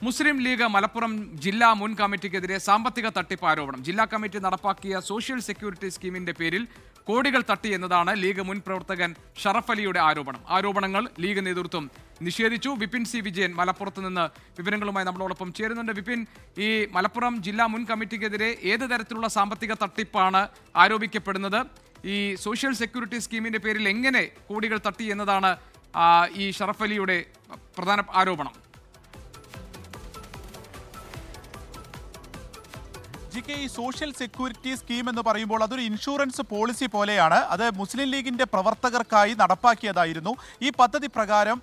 മുസ്ലിം league Malappuram ജില്ലാ മുൻ കമ്മിറ്റിക്കെതിരെ സാമ്പത്തിക തട്ടിപ്പ് ആരോപണം. ജില്ലാ കമ്മിറ്റി നടപ്പാക്കിയ സോഷ്യൽ സെക്യൂരിറ്റി സ്കീമിന്റെ പേരിൽ കോടികൾ തട്ടി എന്നതാണ് ലീഗ് മുൻ പ്രവർത്തകൻ ഷറഫ് അലിയുടെ ആരോപണം. ആരോപണങ്ങൾ ലീഗ് നേതൃത്വം നിഷേധിച്ചു. വിപിൻ സി വിജയൻ മലപ്പുറത്ത് നിന്ന് വിവരങ്ങളുമായി നമ്മളോടൊപ്പം ചേരുന്നുണ്ട്. വിപിൻ, ഈ മലപ്പുറം ജില്ലാ മുൻ കമ്മിറ്റിക്കെതിരെ ഏത് തരത്തിലുള്ള സാമ്പത്തിക തട്ടിപ്പാണ് ആരോപിക്കപ്പെടുന്നത്? ഈ സോഷ്യൽ സെക്യൂരിറ്റി സ്കീമിന്റെ പേരിൽ എങ്ങനെ കോടികൾ തട്ടി എന്നതാണ് ഈ ഷറഫ് അലിയുടെ പ്രധാന ആരോപണം. ഈ സോഷ്യൽ സെക്യൂരിറ്റി സ്കീം എന്ന് പറയുമ്പോൾ അതൊരു ഇൻഷുറൻസ് പോളിസി പോലെയാണ്. അത് മുസ്ലിം ലീഗിന്റെ പ്രവർത്തകർക്കായി നടപ്പാക്കിയതായിരുന്നു. ഈ പദ്ധതി പ്രകാരം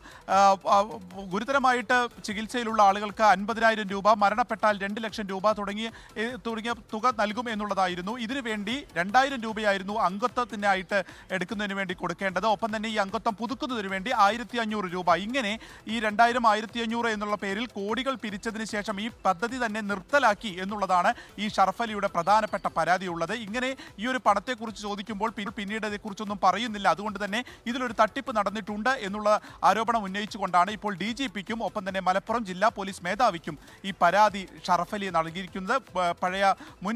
ഗുരുതരമായിട്ട് ചികിത്സയിലുള്ള ആളുകൾക്ക് 50,000 രൂപ, മരണപ്പെട്ടാൽ 2 ലക്ഷം രൂപ തുടങ്ങിയ തുക നൽകും എന്നുള്ളതായിരുന്നു. ഇതിനുവേണ്ടി 2,000 രൂപയായിരുന്നു അംഗത്വത്തിനായിട്ട് എടുക്കുന്നതിന് വേണ്ടി കൊടുക്കേണ്ടത്. ഒപ്പം തന്നെ ഈ അംഗത്വം പുതുക്കുന്നതിന് വേണ്ടി 1,500 രൂപ. ഇങ്ങനെ ഈ 2,000, 1,500 എന്നുള്ള പേരിൽ കോടികൾ പിരിച്ചതിന് ശേഷം ഈ പദ്ധതി തന്നെ നിർത്തലാക്കി എന്നുള്ളതാണ് ഈ ഷറഫ് അലിയുടെ പ്രധാനപ്പെട്ട പരാതിയുള്ളത്. ഇങ്ങനെ ഈ ഒരു പണത്തെക്കുറിച്ച് ചോദിക്കുമ്പോൾ പിന്നീട് അതേക്കുറിച്ചൊന്നും പറയുന്നില്ല. അതുകൊണ്ട് തന്നെ ഇതിലൊരു തട്ടിപ്പ് നടന്നിട്ടുണ്ട് എന്നുള്ള ആരോപണം ഉന്നയിച്ചുകൊണ്ടാണ് ഇപ്പോൾ DGPക്കും ഒപ്പം തന്നെ മലപ്പുറം ജില്ലാ പോലീസ് മേധാവിക്കും ഈ പരാതി ഷറഫ് അലി നൽകിയിരിക്കുന്നത്. പഴയ മുൻ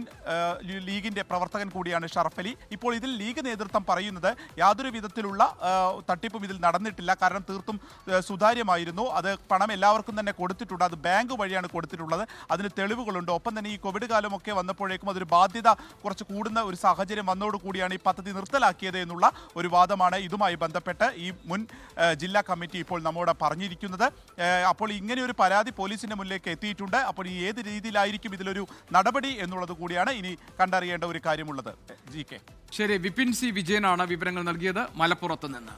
ലീഗിന്റെ പ്രവർത്തകൻ കൂടിയാണ് ഷറഫ് അലി. ഇപ്പോൾ ഇതിൽ ലീഗ് നേതൃത്വം പറയുന്നത് യാതൊരു വിധത്തിലുള്ള തട്ടിപ്പും ഇതിൽ നടന്നിട്ടില്ല. കാരണം തീർത്തും സുതാര്യമായിരുന്നു. അത് പണം എല്ലാവർക്കും തന്നെ കൊടുത്തിട്ടുണ്ട്. അത് ബാങ്ക് വഴിയാണ് കൊടുത്തിട്ടുള്ളത്. അതിന് തെളിവുകളുണ്ട്. ഒപ്പം തന്നെ ഈ കോവിഡ് കാലമൊക്കെ വന്നപ്പോഴേക്കും അതൊരു ബാധ്യത കുറച്ച് കൂടുന്ന ഒരു സാഹചര്യം വന്നതോടുകൂടിയാണ് ഈ പദ്ധതി നിർത്തലാക്കിയത് എന്നുള്ള ഒരു വാദമാണ് ഇതുമായി ബന്ധപ്പെട്ട് ഈ മുൻ ജില്ലാ കമ്മിറ്റി ഇപ്പോൾ നമ്മോട് പറഞ്ഞിരിക്കുന്നത്. അപ്പോൾ ഇങ്ങനെ ഒരു പരാതി പോലീസിന്റെ മുന്നിലേക്ക് എത്തിയിട്ടുണ്ട്. അപ്പോൾ ഈ ഏത് രീതിയിലായിരിക്കും ഇതിലൊരു നടപടി എന്നുള്ളത് കൂടിയാണ് ഇനി കണ്ടറിയേണ്ട ഒരു കാര്യമുള്ളത്. GK. ശരി, വിപിൻ സി വിജയനാണ് വിവരങ്ങൾ നൽകിയത് മലപ്പുറത്ത് നിന്ന്.